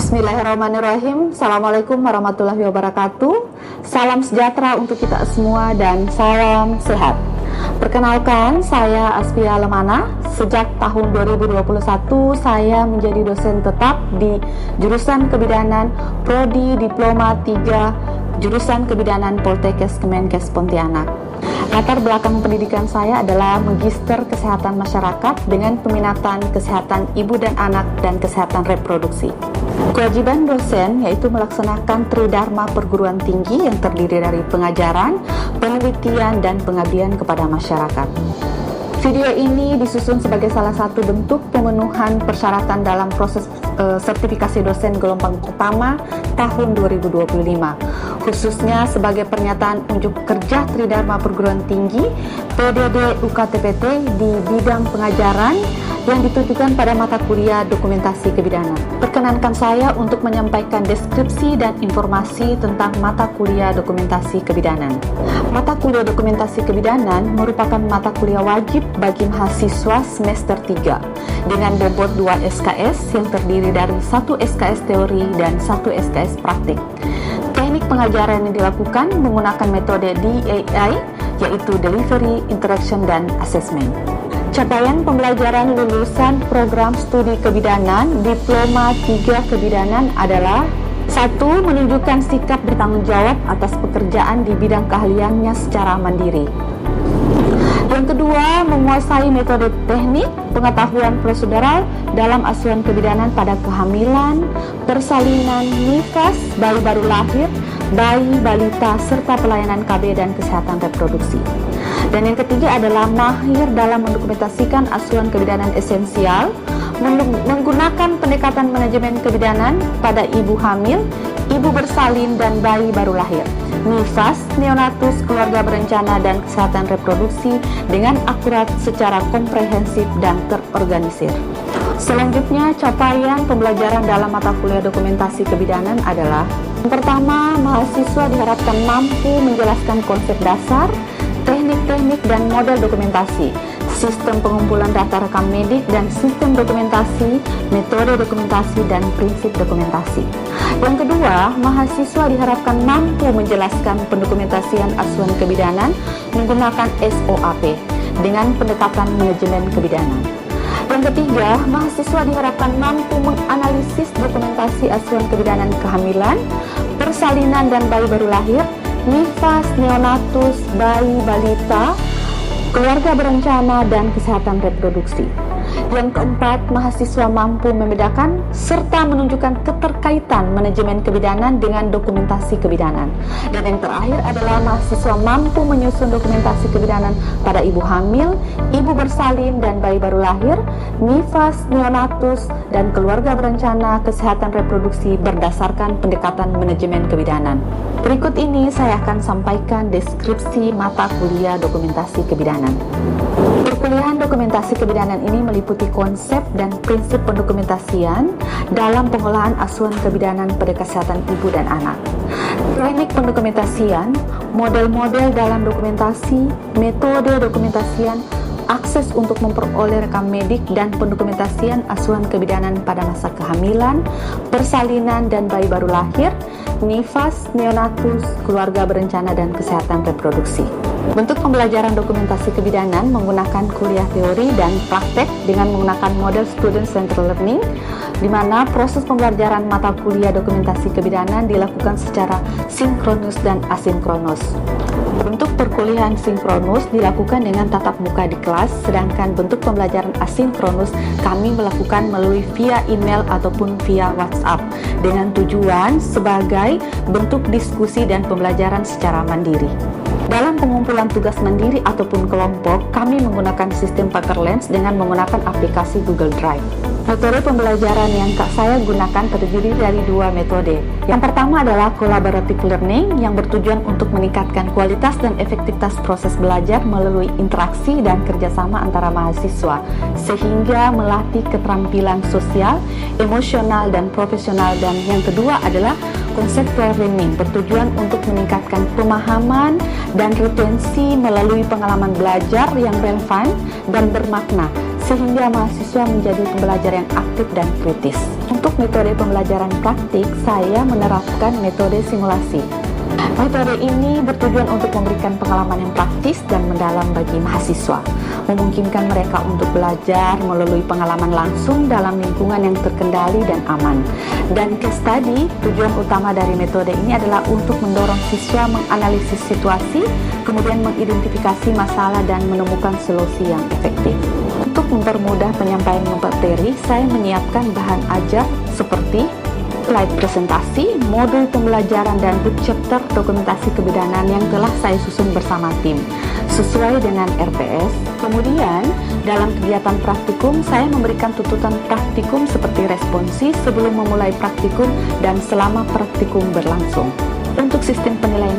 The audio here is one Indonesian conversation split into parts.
Bismillahirrahmanirrahim. Assalamualaikum warahmatullahi wabarakatuh. Salam sejahtera untuk kita semua dan salam sehat. Perkenalkan, saya Asfia Lemana. Sejak tahun 2021 saya menjadi dosen tetap di jurusan Kebidanan Prodi Diploma 3 jurusan Kebidanan Poltekkes Kemenkes Pontianak. Latar belakang pendidikan saya adalah Magister Kesehatan Masyarakat dengan peminatan kesehatan ibu dan anak dan kesehatan reproduksi. Kewajiban dosen yaitu melaksanakan tridharma perguruan tinggi yang terdiri dari pengajaran, penelitian, dan pengabdian kepada masyarakat. Video ini disusun sebagai salah satu bentuk pemenuhan persyaratan dalam proses sertifikasi dosen gelombang pertama tahun 2025, khususnya sebagai pernyataan unjuk kerja tridharma perguruan tinggi PDD UKTPT di bidang pengajaran yang ditujukan pada mata kuliah dokumentasi kebidanan. Perkenankan saya untuk menyampaikan deskripsi dan informasi tentang mata kuliah dokumentasi kebidanan. Mata kuliah dokumentasi kebidanan merupakan mata kuliah wajib bagi mahasiswa semester 3 dengan bobot 2 SKS yang terdiri dari 1 SKS teori dan 1 SKS praktik. Teknik pengajaran yang dilakukan menggunakan metode DAI, yaitu Delivery, Interaction, dan Assessment. Capaian pembelajaran lulusan program studi kebidanan Diploma 3 Kebidanan adalah 1. Menunjukkan sikap bertanggung jawab atas pekerjaan di bidang keahliannya secara mandiri. Yang kedua, menguasai metode teknik pengetahuan prosedural dalam asuhan kebidanan pada kehamilan, persalinan, nifas, bayi baru lahir, bayi, balita, serta pelayanan KB dan kesehatan reproduksi. Dan yang ketiga adalah mahir dalam mendokumentasikan asuhan kebidanan esensial, menggunakan pendekatan manajemen kebidanan pada ibu hamil, ibu bersalin, dan bayi baru lahir, nifas, neonatus, keluarga berencana, dan kesehatan reproduksi dengan akurat secara komprehensif dan terorganisir. Selanjutnya, capaian pembelajaran dalam mata kuliah dokumentasi kebidanan adalah: yang pertama, mahasiswa diharapkan mampu menjelaskan konsep dasar, teknik-teknik dan model dokumentasi, sistem pengumpulan data rekam medik dan sistem dokumentasi, metode dokumentasi, dan prinsip dokumentasi. Yang kedua, mahasiswa diharapkan mampu menjelaskan pendokumentasian asuhan kebidanan menggunakan SOAP dengan pendekatan manajemen kebidanan. Yang ketiga, mahasiswa diharapkan mampu menganalisis dokumentasi asuhan kebidanan kehamilan, persalinan dan bayi baru lahir, nifas, neonatus, bayi, balita, keluarga berencana, dan kesehatan reproduksi. Yang keempat, mahasiswa mampu membedakan serta menunjukkan keterkaitan manajemen kebidanan dengan dokumentasi kebidanan. Dan yang terakhir adalah mahasiswa mampu menyusun dokumentasi kebidanan pada ibu hamil, ibu bersalin, dan bayi baru lahir, nifas, neonatus, dan keluarga berencana kesehatan reproduksi berdasarkan pendekatan manajemen kebidanan. Berikut ini saya akan sampaikan deskripsi mata kuliah dokumentasi kebidanan. Perkuliahan dokumentasi kebidanan ini meliputi konsep dan prinsip pendokumentasian dalam pengolahan asuhan kebidanan pada kesehatan ibu dan anak. Teknik pendokumentasian, model-model dalam dokumentasi, metode dokumentasian, akses untuk memperoleh rekam medik dan pendokumentasian asuhan kebidanan pada masa kehamilan, persalinan dan bayi baru lahir, nifas, neonatus, keluarga berencana, dan kesehatan reproduksi. Bentuk pembelajaran dokumentasi kebidanan menggunakan kuliah teori dan praktek dengan menggunakan model student centered learning, di mana proses pembelajaran mata kuliah dokumentasi kebidanan dilakukan secara sinkronus dan asinkronus. Bentuk perkuliahan sinkronus dilakukan dengan tatap muka di kelas, sedangkan bentuk pembelajaran asinkronus kami melakukan melalui via email ataupun via WhatsApp dengan tujuan sebagai bentuk diskusi dan pembelajaran secara mandiri. Dalam pengumpulan tugas mandiri ataupun kelompok, kami menggunakan sistem Packer Lens dengan menggunakan aplikasi Google Drive. Metode pembelajaran yang saya gunakan terdiri dari 2 metode. Yang pertama adalah collaborative learning yang bertujuan untuk meningkatkan kualitas dan efektivitas proses belajar melalui interaksi dan kerjasama antara mahasiswa, sehingga melatih keterampilan sosial, emosional, dan profesional. Dan yang kedua adalah conceptual learning, bertujuan untuk meningkatkan pemahaman dan retensi melalui pengalaman belajar yang relevan dan bermakna, sehingga mahasiswa menjadi pembelajar yang aktif dan kritis. Yang Untuk metode pembelajaran praktik, saya menerapkan metode simulasi. Metode ini bertujuan untuk memberikan pengalaman yang praktis dan mendalam bagi mahasiswa, memungkinkan mereka untuk belajar melalui pengalaman langsung dalam lingkungan yang terkendali dan aman. Dan case study, tujuan utama dari metode ini adalah untuk mendorong siswa menganalisis situasi, kemudian mengidentifikasi masalah dan menemukan solusi yang efektif. Untuk mempermudah penyampaian materi, saya menyiapkan bahan ajar seperti slide presentasi, modul pembelajaran, dan book chapter dokumentasi kebidanan yang telah saya susun bersama tim, sesuai dengan RPS. Kemudian, dalam kegiatan praktikum, saya memberikan tuntutan praktikum seperti responsi sebelum memulai praktikum dan selama praktikum berlangsung. Untuk sistem penilaian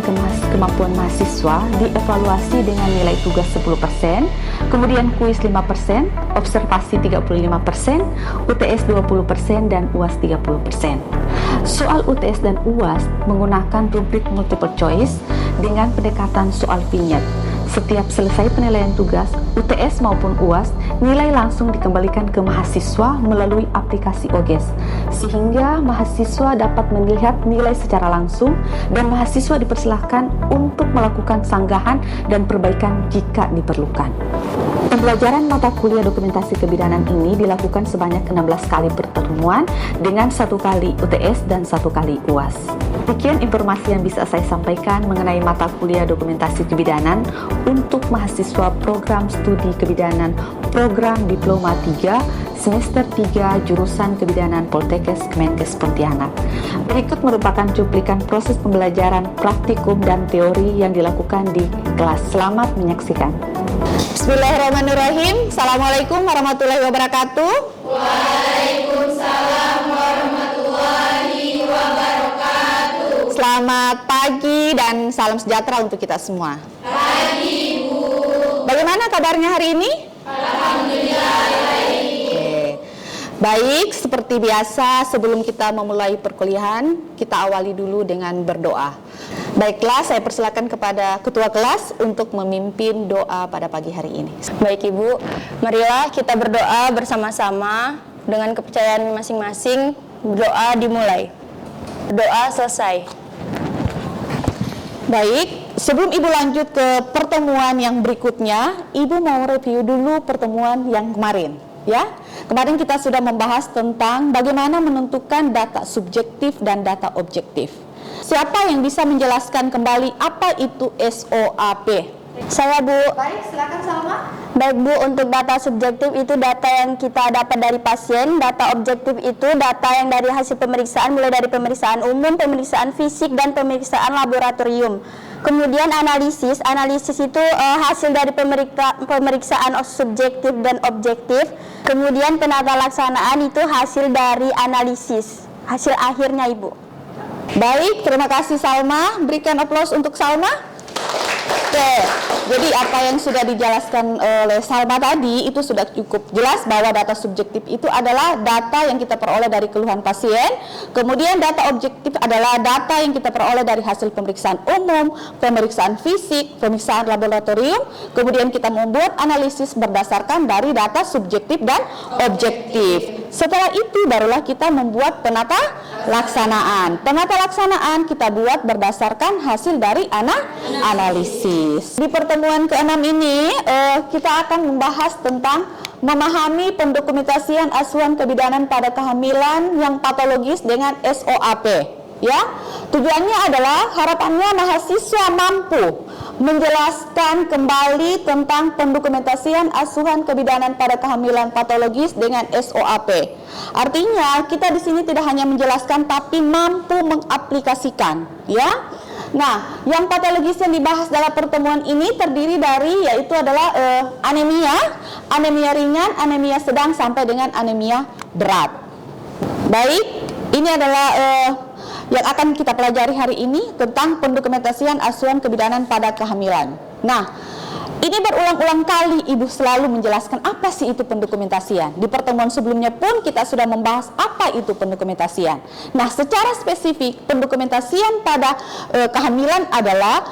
kemampuan mahasiswa dievaluasi dengan nilai tugas 10%, kemudian kuis 5%, observasi 35%, UTS 20%, dan UAS 30%. Soal UTS dan UAS menggunakan rubrik multiple choice dengan pendekatan soal vignette. Setiap selesai penilaian tugas, UTS maupun UAS, nilai langsung dikembalikan ke mahasiswa melalui aplikasi OGES, sehingga mahasiswa dapat melihat nilai secara langsung dan mahasiswa dipersilahkan untuk melakukan sanggahan dan perbaikan jika diperlukan. Pembelajaran mata kuliah dokumentasi kebidanan ini dilakukan sebanyak 16 kali pertemuan dengan 1 kali UTS dan 1 kali UAS. Demikian informasi yang bisa saya sampaikan mengenai mata kuliah dokumentasi kebidanan untuk mahasiswa program studi kebidanan program Diploma 3 semester 3 jurusan kebidanan Poltekkes Kemenkes Pontianak. Berikut merupakan cuplikan proses pembelajaran praktikum dan teori yang dilakukan di kelas. Selamat menyaksikan. Bismillahirrahmanirrahim. Assalamualaikum warahmatullahi wabarakatuh. Waalaikumsalam warahmatullahi wabarakatuh. Selamat pagi dan salam sejahtera untuk kita semua. Pagi, Bu. Bagaimana kabarnya hari ini? Alhamdulillah baik. Baik, seperti biasa sebelum kita memulai perkuliahan, kita awali dulu dengan berdoa. Baiklah, saya persilakan kepada ketua kelas untuk memimpin doa pada pagi hari ini. Baik Ibu, marilah kita berdoa bersama-sama dengan kepercayaan masing-masing. Doa dimulai. Doa selesai. Baik, sebelum Ibu lanjut ke pertemuan yang berikutnya, Ibu mau review dulu pertemuan yang kemarin. Ya, kemarin kita sudah membahas tentang bagaimana menentukan data subjektif dan data objektif. Siapa yang bisa menjelaskan kembali apa itu SOAP? Saya, Bu. Baik, silakan Salma. Baik Bu, untuk data subjektif itu data yang kita dapat dari pasien. Data objektif itu data yang dari hasil pemeriksaan, mulai dari pemeriksaan umum, pemeriksaan fisik, dan pemeriksaan laboratorium. Kemudian analisis itu hasil dari pemeriksaan subjektif dan objektif. Kemudian penata laksanaan itu hasil dari analisis, hasil akhirnya Ibu. Baik, terima kasih Salma. Berikan aplaus untuk Salma. Oke, jadi apa yang sudah dijelaskan oleh Salma tadi itu sudah cukup jelas bahwa data subjektif itu adalah data yang kita peroleh dari keluhan pasien. Kemudian data objektif adalah data yang kita peroleh dari hasil pemeriksaan umum, pemeriksaan fisik, pemeriksaan laboratorium. Kemudian kita membuat analisis berdasarkan dari data subjektif dan objektif. Setelah itu barulah kita membuat penata laksanaan. Penata laksanaan kita buat berdasarkan hasil dari analisis. Di pertemuan ke-6 ini kita akan membahas tentang memahami pendokumentasian asuhan kebidanan pada kehamilan yang patologis dengan SOAP. Ya, tujuannya adalah harapannya mahasiswa mampu menjelaskan kembali tentang pendokumentasian asuhan kebidanan pada kehamilan patologis dengan SOAP. Artinya kita di sini tidak hanya menjelaskan tapi mampu mengaplikasikan, ya. Nah, yang patologis yang dibahas dalam pertemuan ini terdiri dari yaitu adalah anemia ringan, anemia sedang sampai dengan anemia berat. Baik, ini adalah yang akan kita pelajari hari ini tentang pendokumentasian asuhan kebidanan pada kehamilan. Nah, ini berulang-ulang kali Ibu selalu menjelaskan apa sih itu pendokumentasian. Di pertemuan sebelumnya pun kita sudah membahas apa itu pendokumentasian. Nah, secara spesifik pendokumentasian pada kehamilan adalah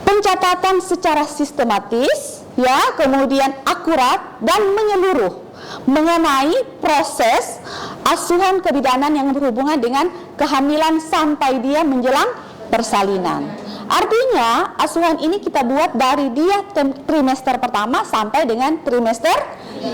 pencatatan secara sistematis, ya, kemudian akurat dan menyeluruh mengenai proses asuhan kebidanan yang berhubungan dengan kehamilan sampai dia menjelang persalinan. Artinya asuhan ini kita buat dari dia trimester pertama sampai dengan trimester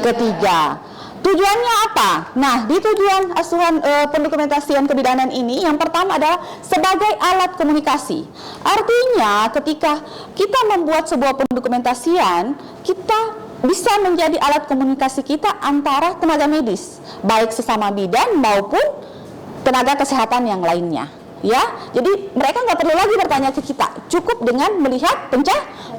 ketiga. Tujuannya apa? Nah, di tujuan asuhan pendokumentasian kebidanan ini yang pertama adalah sebagai alat komunikasi. Artinya ketika kita membuat sebuah pendokumentasian, kita bisa menjadi alat komunikasi kita antara tenaga medis, baik sesama bidan maupun tenaga kesehatan yang lainnya. Ya, jadi mereka nggak perlu lagi bertanya ke kita, cukup dengan melihat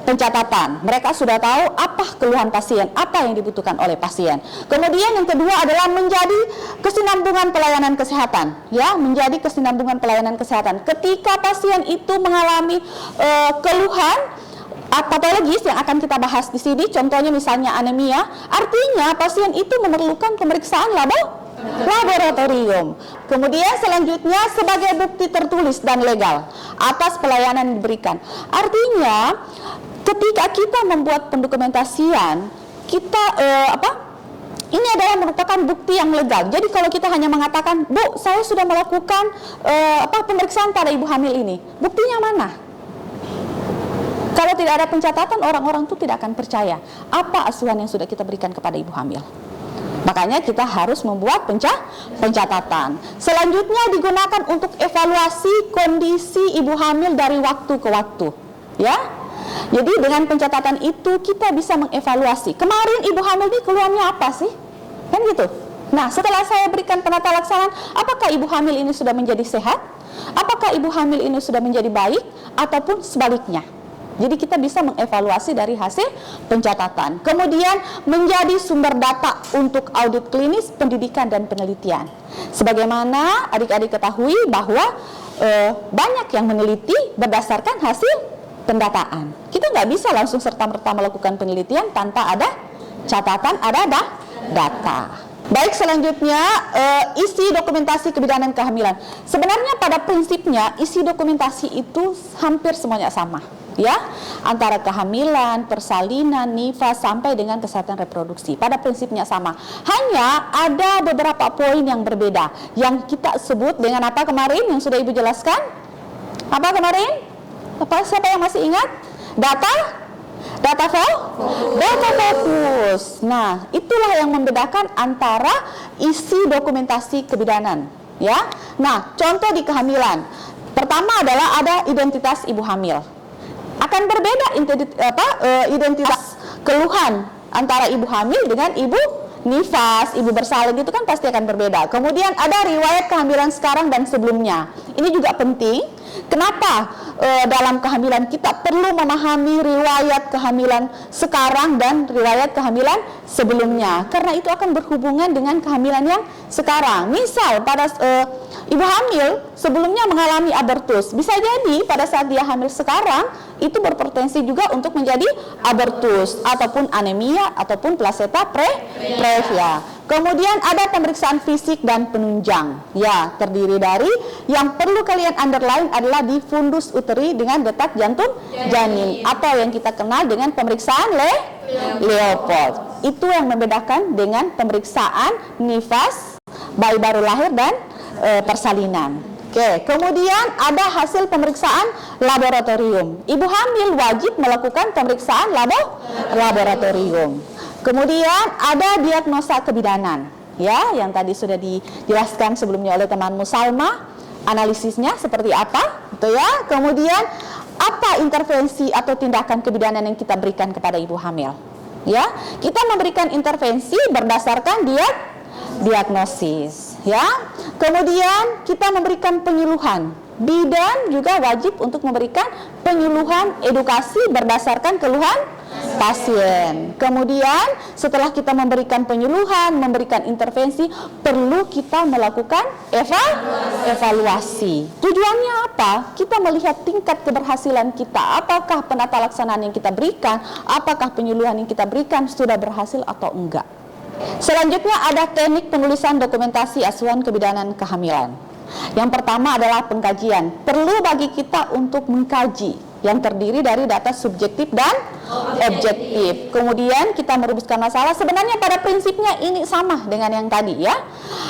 pencatatan. Mereka sudah tahu apa keluhan pasien, apa yang dibutuhkan oleh pasien. Kemudian yang kedua adalah menjadi kesinambungan pelayanan kesehatan, ya, menjadi kesinambungan pelayanan kesehatan. Ketika pasien itu mengalami keluhan patologis yang akan kita bahas di sini, contohnya misalnya anemia, artinya pasien itu memerlukan pemeriksaan laboratorium. Kemudian selanjutnya sebagai bukti tertulis dan legal atas pelayanan yang diberikan. Artinya ketika kita membuat pendokumentasian, kita ini adalah merupakan bukti yang legal. Jadi kalau kita hanya mengatakan, Bu, saya sudah melakukan pemeriksaan pada ibu hamil ini, buktinya mana? Kalau tidak ada pencatatan, orang-orang itu tidak akan percaya apa asuhan yang sudah kita berikan kepada ibu hamil. Makanya kita harus membuat pencatatan. Selanjutnya digunakan untuk evaluasi kondisi ibu hamil dari waktu ke waktu, ya. Jadi dengan pencatatan itu kita bisa mengevaluasi. Kemarin ibu hamil ini keluhannya apa sih? Kan gitu. Nah, setelah saya berikan penata laksanaan, apakah ibu hamil ini sudah menjadi sehat? Apakah ibu hamil ini sudah menjadi baik ataupun sebaliknya? Jadi kita bisa mengevaluasi dari hasil pencatatan. Kemudian menjadi sumber data untuk audit klinis, pendidikan, dan penelitian. Sebagaimana adik-adik ketahui bahwa banyak yang meneliti berdasarkan hasil pendataan. Kita nggak bisa langsung serta-merta melakukan penelitian tanpa ada catatan, ada data. Baik, selanjutnya isi dokumentasi kebidanan kehamilan. Sebenarnya pada prinsipnya isi dokumentasi itu hampir semuanya sama, ya, antara kehamilan, persalinan, nifas sampai dengan kesehatan reproduksi. Pada prinsipnya sama. Hanya ada beberapa poin yang berbeda yang kita sebut dengan apa kemarin yang sudah Ibu jelaskan? Apa kemarin? Siapa yang masih ingat? Data fokus. Nah, itulah yang membedakan antara isi dokumentasi kebidanan, ya. Nah, contoh di kehamilan. Pertama adalah ada identitas ibu hamil. Akan berbeda identitas keluhan antara ibu hamil dengan ibu nifas, ibu bersalin, itu kan pasti akan berbeda. Kemudian ada riwayat kehamilan sekarang dan sebelumnya. Ini juga penting. Kenapa dalam kehamilan kita perlu memahami riwayat kehamilan sekarang dan riwayat kehamilan sebelumnya? Karena itu akan berhubungan dengan kehamilan yang sekarang. Misal pada ibu hamil sebelumnya mengalami abortus, bisa jadi pada saat dia hamil sekarang itu berpotensi juga untuk menjadi abortus ataupun anemia ataupun plasenta previa. Kemudian ada pemeriksaan fisik dan penunjang, ya, terdiri dari yang perlu kalian underline adalah di fundus uteri dengan detak jantung janin atau yang kita kenal dengan pemeriksaan Leopold. Itu yang membedakan dengan pemeriksaan nifas, bayi baru lahir, dan persalinan. Oke, kemudian ada hasil pemeriksaan laboratorium. Ibu hamil wajib melakukan pemeriksaan laboratorium. Kemudian ada diagnosa kebidanan, ya, yang tadi sudah dijelaskan sebelumnya oleh temanmu Salma. Analisisnya seperti apa, gitu ya. Kemudian apa intervensi atau tindakan kebidanan yang kita berikan kepada ibu hamil, ya. Kita memberikan intervensi berdasarkan diagnosis, ya. Kemudian kita memberikan penyuluhan. Bidan juga wajib untuk memberikan penyuluhan edukasi berdasarkan keluhan pasien. Kemudian setelah kita memberikan penyuluhan, memberikan intervensi, perlu kita melakukan evaluasi. Tujuannya apa? Kita melihat tingkat keberhasilan kita. Apakah penata laksanaan yang kita berikan, apakah penyuluhan yang kita berikan sudah berhasil atau enggak. Selanjutnya ada teknik penulisan dokumentasi asuhan kebidanan kehamilan. Yang pertama adalah pengkajian. Perlu bagi kita untuk mengkaji yang terdiri dari data subjektif dan objektif. Kemudian kita merumuskan masalah. Sebenarnya pada prinsipnya ini sama dengan yang tadi, ya.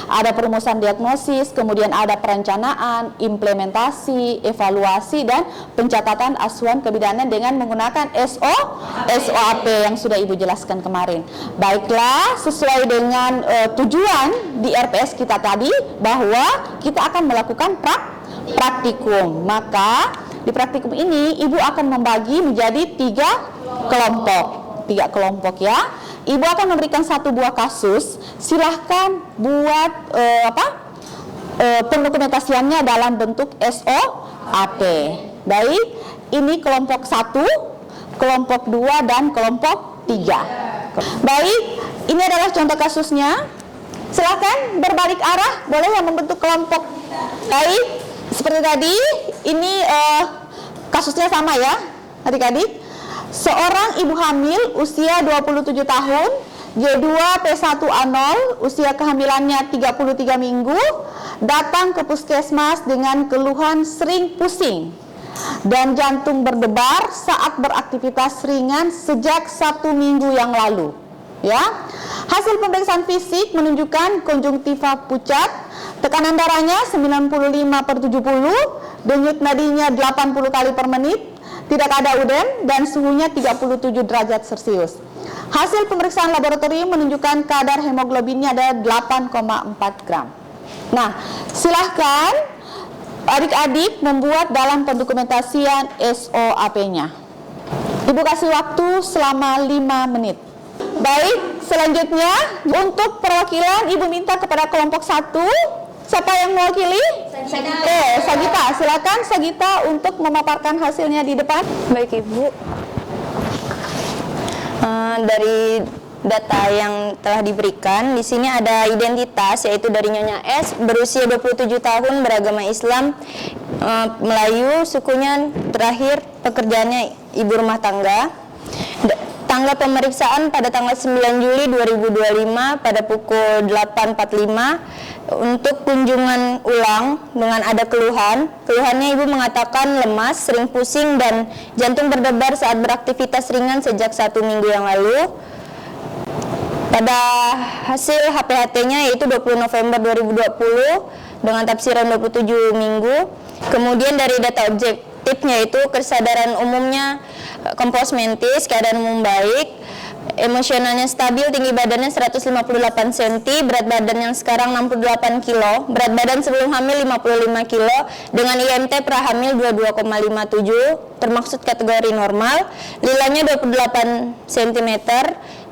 ada perumusan diagnosis, kemudian ada perencanaan, implementasi, evaluasi, dan pencatatan asuhan kebidanan dengan menggunakan SOAP yang sudah Ibu jelaskan kemarin. Baiklah, sesuai dengan tujuan di RPS kita tadi bahwa kita akan melakukan praktikum. Maka di praktikum ini Ibu akan membagi menjadi 3 kelompok ya. Ibu akan memberikan 1 buah kasus. Silahkan buat pendokumentasiannya dalam bentuk SOAP. Baik, ini kelompok 1, kelompok 2, dan kelompok 3. Baik, ini adalah contoh kasusnya. Silahkan berbalik arah, boleh yang membentuk kelompok. Baik, seperti tadi, ini kasusnya sama ya adik-adik. Seorang ibu hamil usia 27 tahun, G2P1A0, usia kehamilannya 33 minggu, datang ke puskesmas dengan keluhan sering pusing dan jantung berdebar saat beraktivitas ringan sejak 1 minggu yang lalu. Ya, hasil pemeriksaan fisik menunjukkan konjungtiva pucat, tekanan darahnya 95/70, denyut nadinya 80 kali per menit, tidak ada udem, dan suhunya 37 derajat Celcius. Hasil pemeriksaan laboratorium menunjukkan kadar hemoglobinnya ada 8,4 gram. Nah, silahkan adik-adik membuat dalam pendokumentasian SOAP-nya. Ibu kasih waktu selama 5 menit. Baik, selanjutnya untuk perwakilan Ibu minta kepada kelompok 1. Siapa yang mewakili? Sagita, silakan Sagita untuk memaparkan hasilnya di depan. Baik Ibu, dari data yang telah diberikan di sini ada identitas, yaitu dari Nyonya S, berusia 27 tahun, beragama Islam, Melayu, sukunya, terakhir pekerjaannya ibu rumah tangga. Tanggal pemeriksaan pada tanggal 9 Juli 2025 pada pukul 8.45 untuk kunjungan ulang dengan ada keluhan. Keluhannya ibu mengatakan lemas, sering pusing, dan jantung berdebar saat beraktivitas ringan sejak 1 minggu yang lalu. Pada hasil HPHT-nya yaitu 20 November 2020 dengan tafsiran 27 minggu. Kemudian dari data objektifnya yaitu kesadaran umumnya kompos mentis, keadaan umum baik, emosionalnya stabil, tinggi badannya 158 cm, berat badan yang sekarang 68 kg, berat badan sebelum hamil 55 kg, dengan IMT prahamil 22,57, termaksud kategori normal, lilanya 28 cm,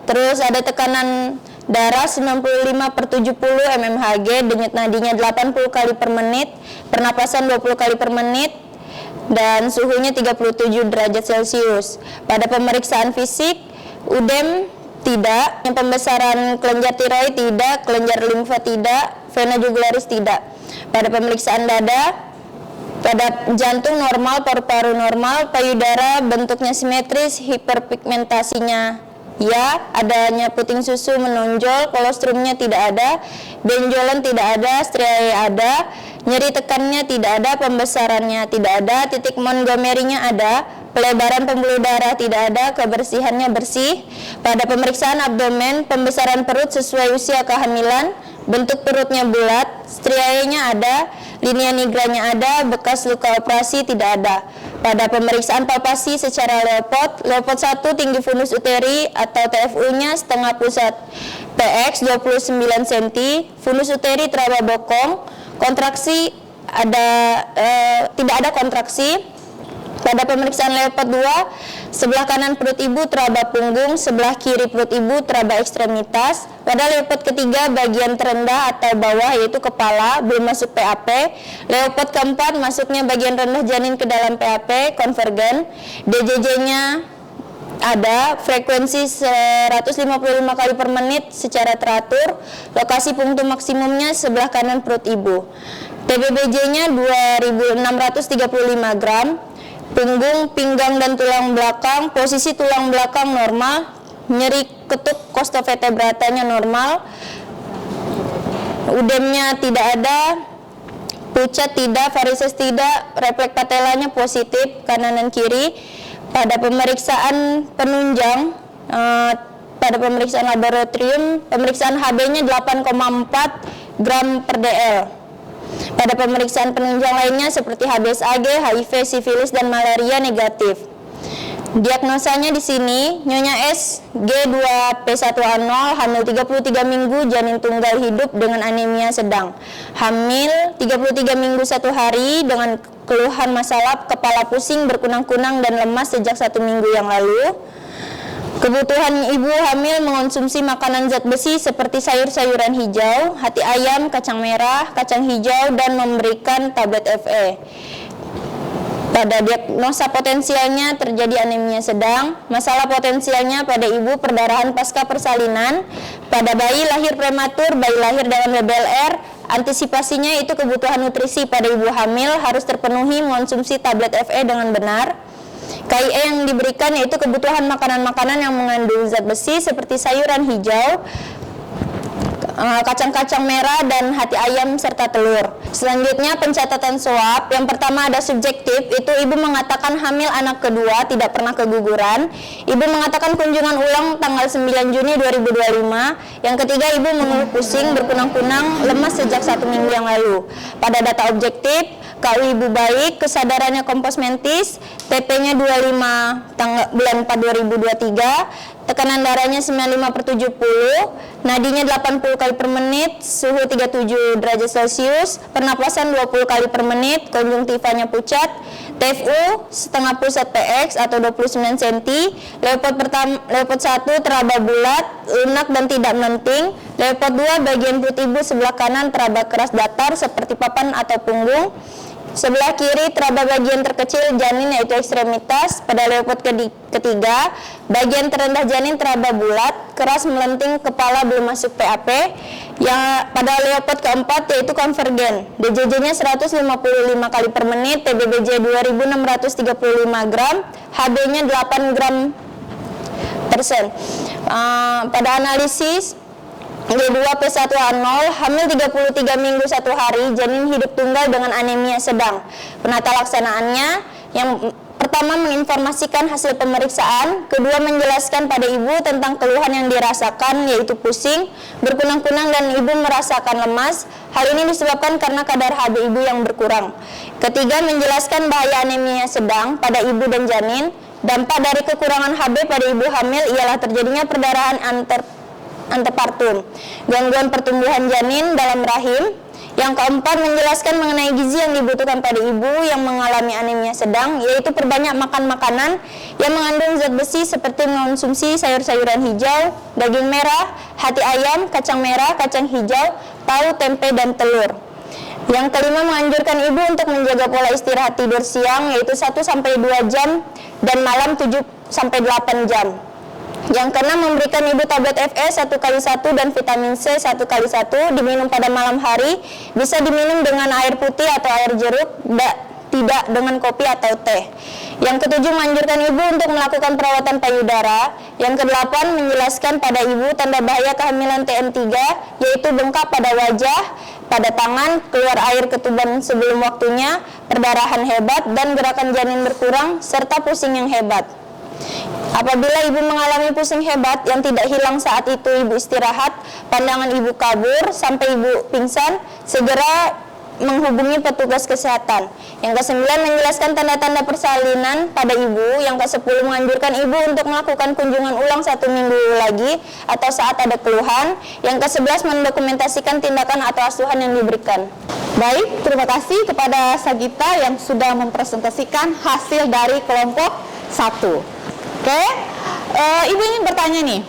terus ada tekanan darah 95/70 mmHg, denyut nadinya 80 kali per menit, pernapasan 20 kali per menit, dan suhunya 37 derajat Celcius. Pada pemeriksaan fisik, udem tidak, pembesaran kelenjar tiroid tidak, kelenjar limfa tidak, vena jugularis tidak. Pada pemeriksaan dada, pada jantung normal, paru-paru normal, payudara bentuknya simetris, hiperpigmentasinya ya, adanya puting susu menonjol, kolostrumnya tidak ada, benjolan tidak ada, striae ada, nyeri tekannya tidak ada, pembesarannya tidak ada, titik Montgomery-nya ada, pelebaran pembuluh darah tidak ada, kebersihannya bersih. Pada pemeriksaan abdomen, pembesaran perut sesuai usia kehamilan, bentuk perutnya bulat, striae-nya ada, linia nigranya ada, bekas luka operasi tidak ada. Pada pemeriksaan palpasi secara Leopard 1 tinggi fundus uteri atau TFU-nya setengah pusat PX 29 cm, fundus uteri teraba bokong, kontraksi ada tidak ada kontraksi. Pada pemeriksaan Leopard 2, sebelah kanan perut ibu teraba punggung, sebelah kiri perut ibu teraba ekstremitas. Pada Leopard ketiga, bagian terendah atau bawah yaitu kepala, belum masuk PAP. Leopard keempat, masuknya bagian rendah janin ke dalam PAP, konvergen. DJJ-nya ada, frekuensi 155 kali per menit secara teratur. Lokasi punktum maksimumnya sebelah kanan perut ibu. TBBJ-nya 2635 gram. Punggung, pinggang, dan tulang belakang, posisi tulang belakang normal, nyeri ketuk costovertebratanya normal, udemnya tidak ada, pucat tidak, varises tidak, refleks patelanya positif, kanan dan kiri. Pada pemeriksaan penunjang, pada pemeriksaan laboratorium, pemeriksaan HB-nya 8,4, gram per dl. Pada pemeriksaan penunjang lainnya seperti HBsAg, HIV, sifilis, dan malaria negatif. Diagnosanya di sini, Nyonya S, G2P1A0, hamil 33 minggu, janin tunggal hidup dengan anemia sedang. Hamil 33 minggu 1 hari dengan keluhan masalah kepala pusing, berkunang-kunang, dan lemas sejak 1 minggu yang lalu. Kebutuhan ibu hamil mengonsumsi makanan zat besi seperti sayur-sayuran hijau, hati ayam, kacang merah, kacang hijau, dan memberikan tablet Fe. Pada diagnosa potensialnya terjadi anemia sedang. Masalah potensialnya pada ibu perdarahan pasca persalinan, pada bayi lahir prematur, bayi lahir dalam BBLR. Antisipasinya itu kebutuhan nutrisi pada ibu hamil harus terpenuhi mengonsumsi tablet Fe dengan benar. KIE yang diberikan yaitu kebutuhan makanan-makanan yang mengandung zat besi seperti sayuran hijau, kacang-kacang merah, dan hati ayam serta telur. Selanjutnya pencatatan swab. Yang pertama ada subjektif, itu ibu mengatakan hamil anak kedua, tidak pernah keguguran. Ibu mengatakan kunjungan ulang tanggal 9 Juni 2025. Yang ketiga, ibu mengeluh pusing, berkunang-kunang, lemas sejak 1 minggu yang lalu. Pada data objektif, KU ibu baik, kesadarannya kompos mentis, TP-nya 25 bulan 4 2023, tekanan darahnya 95/70, nadinya 80 kali per menit, suhu 37 derajat Celcius, pernapasan 20 kali per menit, konjungtivanya pucat, TFU setengah pusat PX atau 29 cm, leopard 1 teraba bulat, lunak dan tidak melenting, leopard 2 bagian perut ibu sebelah kanan teraba keras datar seperti papan atau punggung, sebelah kiri teraba bagian terkecil janin yaitu ekstremitas. Pada leopard ketiga, bagian terendah janin teraba bulat, keras melenting, kepala belum masuk PAP. Yang pada leopard keempat yaitu konvergen, DJJ-nya 155 kali per menit, TBBJ 2635 gram, HB-nya 8 gram persen. Pada analisis G2P1A0, hamil 33 minggu 1 hari, janin hidup tunggal dengan anemia sedang. Penata laksanaannya, yang pertama menginformasikan hasil pemeriksaan, kedua menjelaskan pada ibu tentang keluhan yang dirasakan yaitu pusing, berkunang-kunang, dan ibu merasakan lemas. Hal ini disebabkan karena kadar HB ibu yang berkurang. Ketiga, menjelaskan bahaya anemia sedang pada ibu dan janin. Dampak dari kekurangan HB pada ibu hamil ialah terjadinya perdarahan antepartum, gangguan pertumbuhan janin dalam rahim. Yang keempat, menjelaskan mengenai gizi yang dibutuhkan pada ibu yang mengalami anemia sedang, yaitu perbanyak makan makanan yang mengandung zat besi seperti mengonsumsi sayur-sayuran hijau, daging merah, hati ayam, kacang merah, kacang hijau, tahu, tempe, dan telur. Yang kelima, menganjurkan ibu untuk menjaga pola istirahat tidur siang yaitu 1-2 jam dan malam 7-8 jam. Yang keenam, memberikan ibu tablet Fe 1x1 dan vitamin C 1x1 diminum pada malam hari, bisa diminum dengan air putih atau air jeruk, tidak dengan kopi atau teh. Yang ketujuh, menganjurkan ibu untuk melakukan perawatan payudara. Yang kedelapan, menjelaskan pada ibu tanda bahaya kehamilan TN3 yaitu bengkak pada wajah, pada tangan, keluar air ketuban sebelum waktunya, perdarahan hebat, dan gerakan janin berkurang, serta pusing yang hebat. Apabila ibu mengalami pusing hebat yang tidak hilang saat itu ibu istirahat, pandangan ibu kabur sampai ibu pingsan, segera menghubungi petugas kesehatan. Yang ke-9, menjelaskan tanda-tanda persalinan pada ibu. Yang ke-10, menganjurkan ibu untuk melakukan kunjungan ulang 1 minggu lagi atau saat ada keluhan. Yang ke-11, mendokumentasikan tindakan atau asuhan yang diberikan. Baik, terima kasih kepada Sagita yang sudah mempresentasikan hasil dari kelompok 1. Oke, ibu ingin bertanya nih,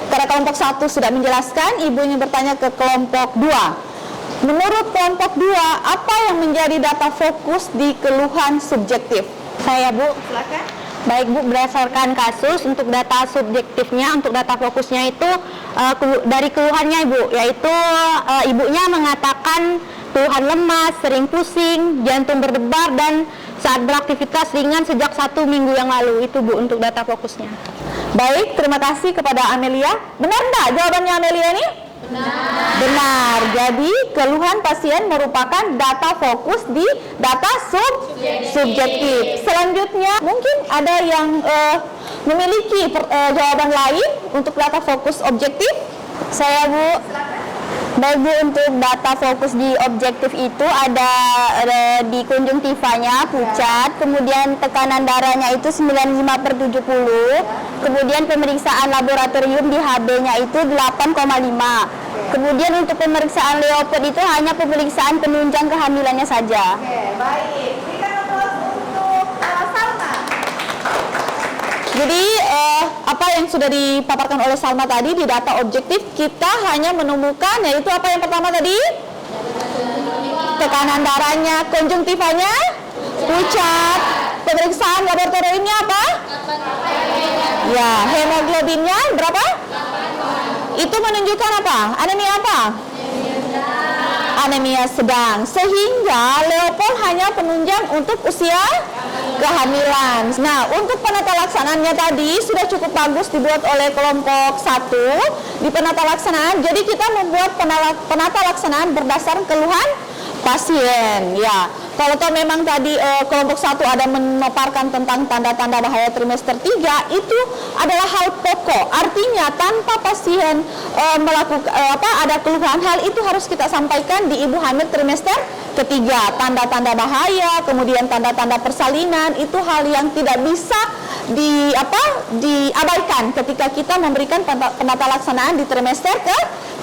karena kelompok 1 sudah menjelaskan, ibu ingin bertanya ke kelompok 2. Menurut kelompok 2, apa yang menjadi data fokus di keluhan subjektif? Saya, Bu, silakan. Baik, Bu, berdasarkan kasus untuk data subjektifnya, untuk data fokusnya itu dari keluhannya Ibu, yaitu ibunya mengatakan keluhan lemas, sering pusing, jantung berdebar, dan saat beraktivitas ringan sejak 1 minggu yang lalu. Itu, Bu, untuk data fokusnya. Baik, terima kasih kepada Amelia. Benar enggak jawabannya Amelia ini? Benar. Jadi keluhan pasien merupakan data fokus di data subjektif. Selanjutnya mungkin ada yang memiliki jawaban lain untuk data fokus objektif. Saya, Bu. Baik Bu, untuk data fokus di objektif itu ada di konjungtivanya pucat, kemudian tekanan darahnya itu 95/70, kemudian pemeriksaan laboratorium di HB-nya itu 8,5. Kemudian untuk pemeriksaan Leopold itu hanya pemeriksaan penunjang kehamilannya saja. Oke, baik. Berikan aplaus untuk Salma. Jadi apa yang sudah dipaparkan oleh Salma tadi di data objektif, kita hanya menemukan yaitu apa yang pertama tadi? Tekanan darahnya, konjungtivanya pucat, pemeriksaan laboratoriumnya apa? Ya, hemoglobinnya berapa? Itu menunjukkan apa? Anemia apa? Anemia sedang. Sehingga Leopold hanya penunjang untuk usia kehamilan. Nah, untuk penata laksanaannya tadi sudah cukup bagus dibuat oleh kelompok 1 di penata laksanaan. Jadi kita membuat penata laksanaan berdasar keluhan pasien. Ya, kalau toh memang tadi kelompok 1 ada memaparkan tentang tanda-tanda bahaya trimester 3, itu adalah hal pokok. Artinya tanpa pasien melakukan ada keluhan, hal itu harus kita sampaikan di ibu hamil trimester ketiga. Tanda-tanda bahaya, kemudian tanda-tanda persalinan, itu hal yang tidak bisa diabaikan ketika kita memberikan penata laksanaan di trimester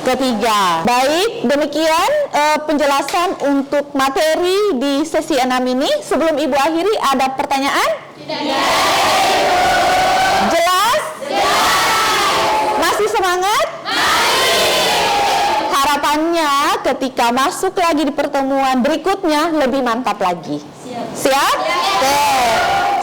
ketiga. Baik, demikian penjelasan untuk materi di sesi 6 ini. Sebelum Ibu akhiri, ada pertanyaan? Tidak. Jelas? Jelas. Masih semangat? Harapannya ketika masuk lagi di pertemuan berikutnya lebih mantap lagi. Siap? Oke.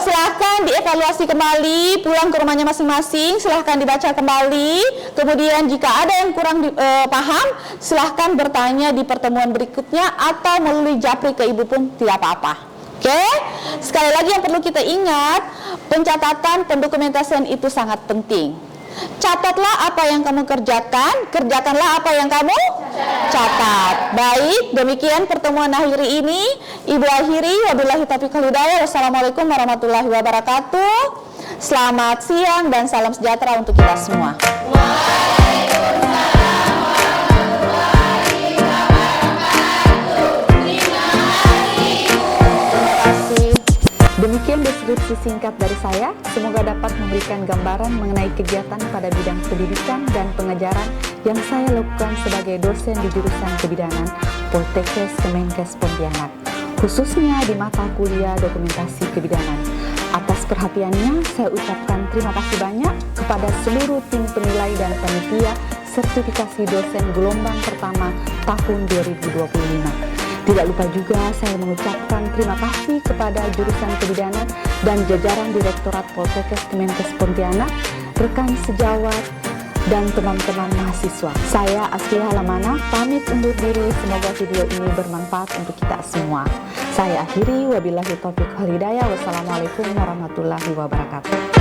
Silahkan dievaluasi kembali, pulang ke rumahnya masing-masing, silahkan dibaca kembali. Kemudian jika ada yang kurang paham, silahkan bertanya di pertemuan berikutnya atau melalui japri ke Ibu pun tidak apa-apa. Oke? Sekali lagi yang perlu kita ingat, pencatatan pendokumentasian itu sangat penting. Catatlah apa yang kamu kerjakan, kerjakanlah apa yang kamu catat. Baik, demikian pertemuan akhiri ini. Ibu akhiri, wabillahi taufiq wal hidayah. Wassalamualaikum warahmatullahi wabarakatuh. Selamat siang dan salam sejahtera untuk kita semua. Demikian deskripsi singkat dari saya, semoga dapat memberikan gambaran mengenai kegiatan pada bidang pendidikan dan pengajaran yang saya lakukan sebagai dosen di jurusan kebidanan Poltekkes Kemenkes Pontianak, khususnya di mata kuliah dokumentasi kebidanan. Atas perhatiannya, saya ucapkan terima kasih banyak kepada seluruh tim penilai dan panitia sertifikasi dosen gelombang pertama tahun 2025. Tidak lupa juga saya mengucapkan terima kasih kepada jurusan kebidanan dan jajaran Direktorat Poltekkes Kemenkes Pontianak, rekan sejawat, dan teman-teman mahasiswa. Saya Asfiah Lamana, pamit undur diri. Semoga video ini bermanfaat untuk kita semua. Saya akhiri, wabillahi taufiq wal hidayah. Wassalamualaikum warahmatullahi wabarakatuh.